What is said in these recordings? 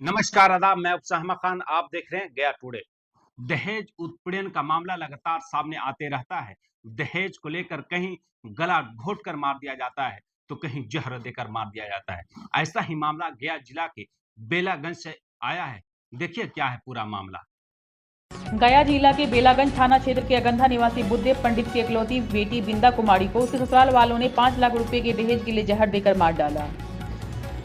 नमस्कार आदाब, मैं उपसाहमा खान। आप देख रहे हैं गया टुडे। दहेज उत्पीड़न का मामला लगातार सामने आते रहता है। दहेज को लेकर कहीं गला घोट कर मार दिया जाता है तो कहीं जहर देकर मार दिया जाता है। ऐसा ही मामला गया जिला के बेलागंज से आया है। देखिए क्या है पूरा मामला। गया जिला के बेलागंज थाना क्षेत्र के अगंधा निवासी बुद्धदेव पंडित की इकलौती बेटी बिंदा कुमारी को उसके ससुराल वालों ने 5 लाख रुपए के दहेज के लिए जहर देकर मार डाला।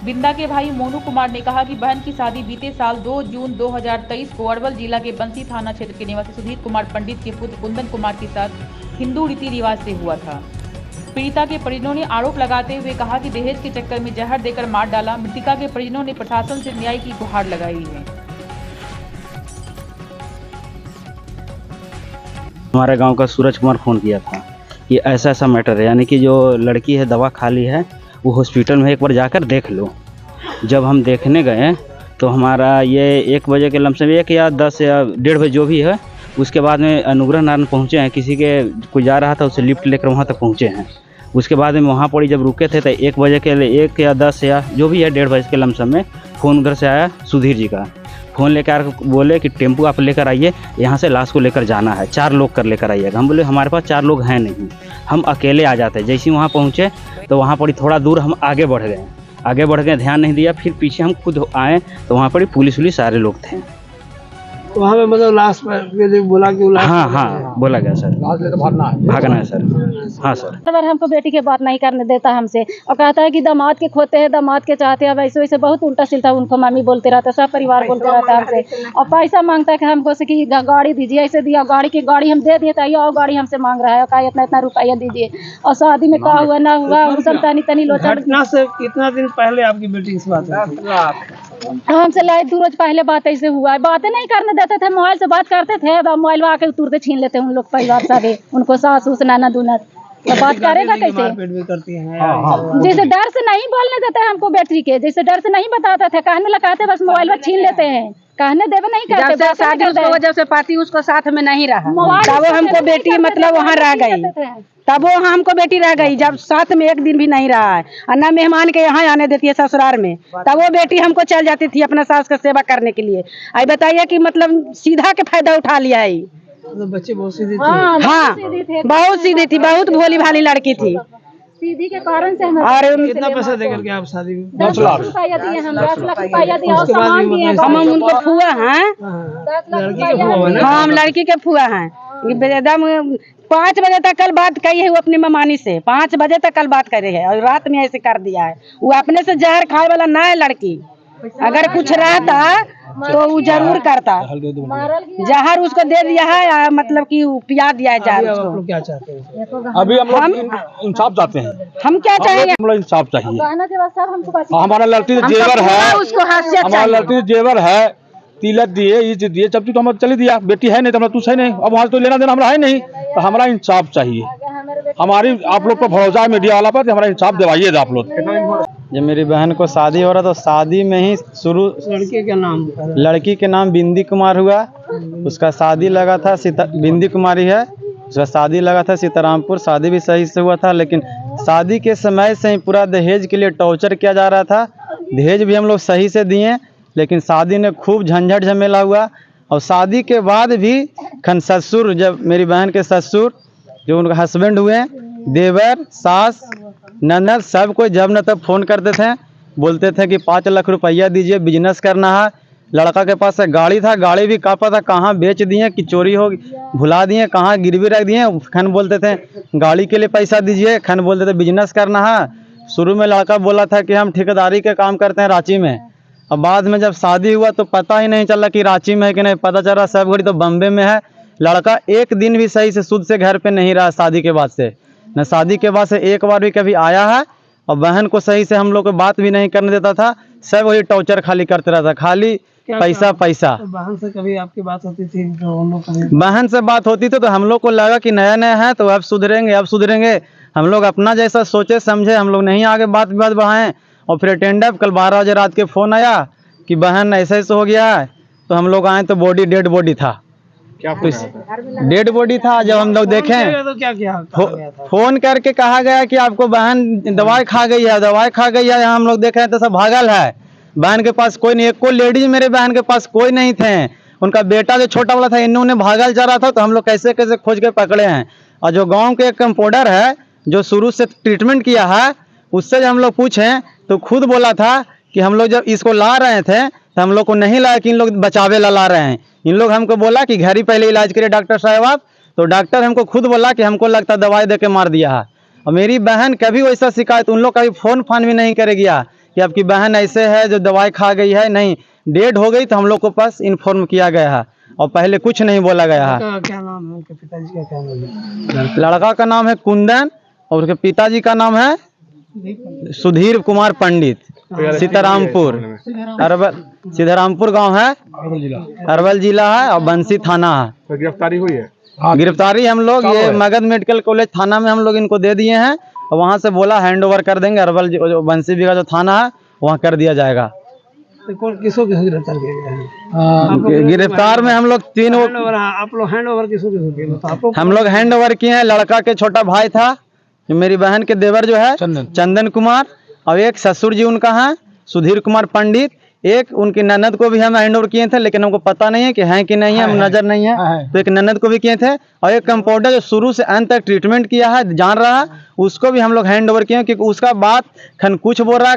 बिंदा के भाई मोनू कुमार ने कहा कि बहन की शादी बीते साल 2 जून 2023 को अरवल जिला के बंसी थाना क्षेत्र के निवासी सुधीर कुमार पंडित के पुत्र कुंदन कुमार के साथ हिंदू रीति रिवाज से हुआ था। पीड़िता के परिजनों ने आरोप लगाते हुए कहा कि दहेज के चक्कर में जहर देकर मार डाला। मृतका के परिजनों ने प्रशासन से न्याय की गुहार लगाई है। हमारे गांव का सूरज कुमार फोन किया था कि ऐसा ऐसा मैटर है, यानी कि जो लड़की है दवा खा ली है, वो हॉस्पिटल में एक बार जाकर देख लो। जब हम देखने गए तो हमारा ये 1 बजे के लमसम 1 या 10 या 1:30 बजे जो भी है, उसके बाद में अनुग्रह नारायण पहुँचे हैं। किसी के कोई जा रहा था, उसे लिफ्ट लेकर वहाँ तक पहुँचे हैं। उसके बाद में वहाँ पर जब रुके थे तो 1 बजे के 1 या 10 या जो भी है 1:30 बजे के लमसम में फ़ोन उधर से आया सुधीर जी का। फ़ोन लेकर बोले कि टेम्पू आप लेकर आइए, यहाँ से लाश को लेकर जाना है, 4 लोग कर लेकर आइएगा। हम बोले हमारे पास 4 लोग हैं नहीं, हम अकेले आ जाते। जैसे ही वहाँ पहुँचे तो वहाँ पर थोड़ा दूर हम आगे बढ़ गए, ध्यान नहीं दिया। फिर पीछे हम खुद आए तो वहाँ पर पुलिस सारे लोग थे। वहाँ पे मतलब लास्ट के लिए बोला कि हाँ बोला गया सर, भागना है सर। हाँ सर, बार हमको बेटी के बात नहीं करने देता हमसे, और कहता है कि दामाद के खोते हैं, दामाद के चाहते हैं। वैसे वैसे बहुत उल्टा सिलता उनको मम्मी बोलते रहता, सब परिवार बोलते रहता हमसे। और पैसा मांगता है कि हमको से कि गाड़ी दीजिए, ऐसे दिया गाड़ी हम दे दिए, तो और गाड़ी हमसे मांग रहा है, का इतना रुपया दीजिए। और शादी में क्या हुआ ना हुआ, हम सब तनी लोचड़। घटना से कितना दिन पहले आपकी बेटी से बात हुई? हमसे लाइट 2 रोज पहले बात ऐसे हुआ है। बातें नहीं करने देते थे, मोबाइल से बात करते थे, मोबाइल आके तुरंत छीन लेते उन लोग परिवार सारे, उनको सास उस नाना दूना। तो बात करेगा कैसे? करती हैं। जैसे डर से नहीं बोलने देते हमको बेटी के, जैसे डर से नहीं बताते थे, कहने लगाते बस मोबाइल में छीन लेते हैं, कहने देवे नहीं करते। जब से पति उसको साथ में नहीं रहा तब वो हमको बेटी मतलब वहाँ रह गई, तब वो हमको बेटी रह गई। जब साथ में 1 दिन भी नहीं रहा है और न मेहमान के यहाँ आने देती है ससुराल में, तब वो बेटी हमको चल जाती थी अपना सास का सेवा करने के लिए। आई बताइए कि मतलब सीधा के फायदा उठा लिया है। तो बच्चे बहुत सीधी थी। हाँ बहुत सीधी थी, बहुत भोली भाली लड़की थी। सीधी के कारण से और कितना पैसा देकर के आप शादी? 10 लाख रुपया दिए हम, 10 लाख रुपया दिए और सामान दिए। हम उनको फुआ हैं, 10 लाख लड़की के रुपया फुआ दिए। हाँ हम लड़की के फुआ हैं। एकदम 5 बजे तक कल बात कही है वो अपनी ममानी से, 5 बजे तक कल बात करे है और रात में ऐसे कर दिया है। वो अपने से जहर खाए वाला ना है लड़की, अगर कुछ रहता तो वो जरूर करता। जहर उसको दे दिया है, मतलब कि पिया दिया है जहर आप उसको। लोग क्या चाहते हैं? अभी हम लोग इंसाफ चाहते हैं। हम क्या चाहेंगे? हम लोग इंसाफ चाहिए। गहना के बाद सब हमको बस हमारा लड़की से जेवर है, उसको हासियत हमारा चाहिए। लड़की से जेवर है, तिलक दिए, ये चीज दिए, जब तो हमारा चली दिया। बेटी है नहीं तो हमारा, तू है नहीं, अब वहाँ तो लेना देना हमारा है नहीं, तो हमारा इंसाफ चाहिए। हमारी आप लोग को भरोसा है मीडिया वाला पर, हमारा इंसाफ दिवाइए आप लोग। जब मेरी बहन को शादी हो रहा तो शादी में ही शुरू, लड़के का नाम? लड़की के नाम बिंदी कुमार हुआ। उसका शादी लगा था बिंदी कुमारी है, उसका शादी लगा था सीतारामपुर। शादी भी सही से हुआ था, लेकिन शादी के समय से ही पूरा दहेज के लिए टॉर्चर किया जा रहा था। दहेज भी हम लोग सही से दिए, लेकिन शादी में खूब झंझट झमेला हुआ। और शादी के बाद भी ससुर, जब मेरी बहन के ससुर जो उनका हस्बैंड हुए, देवर, सास, ननद, सब कोई जब न तब फ़ोन करते थे, बोलते थे कि 5 लाख रुपया दीजिए, बिजनेस करना है। लड़का के पास गाड़ी था, गाड़ी भी का पता कहाँ बेच दिए कि चोरी हो भुला दिए, कहाँ गिरवी रख दिए। खन बोलते थे गाड़ी के लिए पैसा दीजिए, खन बोलते थे बिजनेस करना है। शुरू में लड़का बोला था कि हम ठेकेदारी के काम करते हैं रांची में। अब बाद में जब शादी हुआ तो पता ही नहीं चला कि रांची में है कि नहीं, पता चला सब घड़ी तो बम्बे में है। लड़का 1 दिन भी सही से शुद्ध से घर पे नहीं रहा शादी के बाद से, न शादी के बाद से 1 बार भी कभी आया है। और बहन को सही से हम लोग को बात भी नहीं करने देता था, सब वही टॉर्चर खाली करते रहता, खाली पैसा पैसा। तो बहन से कभी आपकी बात होती थी? तो हम लोग बहन से बात होती थी तो हम लोग को लगा कि नया नया है तो अब सुधरेंगे। हम लोग अपना जैसा सोचे समझे, हम लोग नहीं आगे बात बढ़ाएं। और फिर अटेंडर कल 12 बजे रात के फ़ोन आया कि बहन ऐसे ऐसे हो गया है। तो हम लोग आए तो डेड बॉडी था। क्या डेड बॉडी था। जब हम लोग देखें तो क्या किया? फोन करके कहा गया कि आपको बहन दवाई खा गई है, हम लोग देख रहे हैं तो सब भागल है। बहन के पास कोई नहीं, एक को लेडीज मेरे बहन के पास कोई नहीं थे। उनका बेटा जो छोटा वाला था इन्होंने भागल जा रहा था, तो हम लोग कैसे कैसे खोज के पकड़े हैं। और जो गांव के एक कंपाउंडर है जो शुरू से ट्रीटमेंट किया है, उससे जब हम लोग पूछे तो खुद बोला था कि हम लोग जब इसको ला रहे थे तो हम लोग को नहीं लाया कि इन लोग बचावे ला रहे हैं। इन लोग हमको बोला कि घर ही पहले इलाज करिए डॉक्टर साहब आप, तो डॉक्टर हमको खुद बोला कि हमको लगता दवाई दे के मार दिया है। और मेरी बहन कभी वैसा शिकायत उन लोग कभी फ़ोन फान भी नहीं करे गया कि आपकी बहन ऐसे है जो दवाई खा गई है, नहीं, डेड हो गई तो हम लोग को पास इन्फॉर्म किया गया है और पहले कुछ नहीं बोला गया है। क्या नाम है उनके पिताजी का, क्या नाम है? लड़का का नाम है कुंदन और उसके पिताजी का नाम है सुधीर कुमार पंडित, सीतारामपुर सीतारामपुर गांव है, अरवल जिला है और बंसी थाना है। तो गिरफ्तारी हुई है? गिरफ्तारी हम लोग ये मगध मेडिकल कॉलेज थाना में हम लोग इनको दे दिए हैं और वहाँ से बोला हैंड ओवर कर देंगे, अरवल जो बंसी बिगा जो थाना है वहाँ कर दिया जाएगा। तो कौन किसको गिरफ्तार किया गया है? गिरफ्तार में हम लोग तीन आप लोग हैंड ओवर किसको किए? तो आप लोग हम लोग हैंड ओवर किए हैं। लड़का के छोटा भाई था जो मेरी बहन के देवर जो है चंदन कुमार, और एक ससुर जी उनका है सुधीर कुमार पंडित, एक उनकी ननद को भी हम हैंड ओवर किए थे, लेकिन हमको पता नहीं है कि हैं कि नहीं है, हम नजर नहीं है, तो एक ननद को भी किए थे। और एक कंपाउंडर जो शुरू से अंत तक ट्रीटमेंट किया है, जान रहा है, उसको भी हम लोग हैंड ओवर किए हैं, क्योंकि उसका बात खन कुछ बोल रहा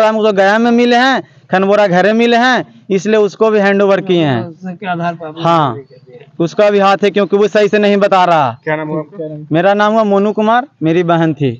हम तो गया में मिले हैं, खनबोरा घरे मिले हैं, इसलिए उसको भी हैंड ओवर किए हैं। उसके आधार पर आप लोग हाँ, उसका भी हाथ है क्योंकि वो सही से नहीं बता रहा। क्या नाम हुआ आपका? मेरा नाम हुआ मोनू कुमार, मेरी बहन थी।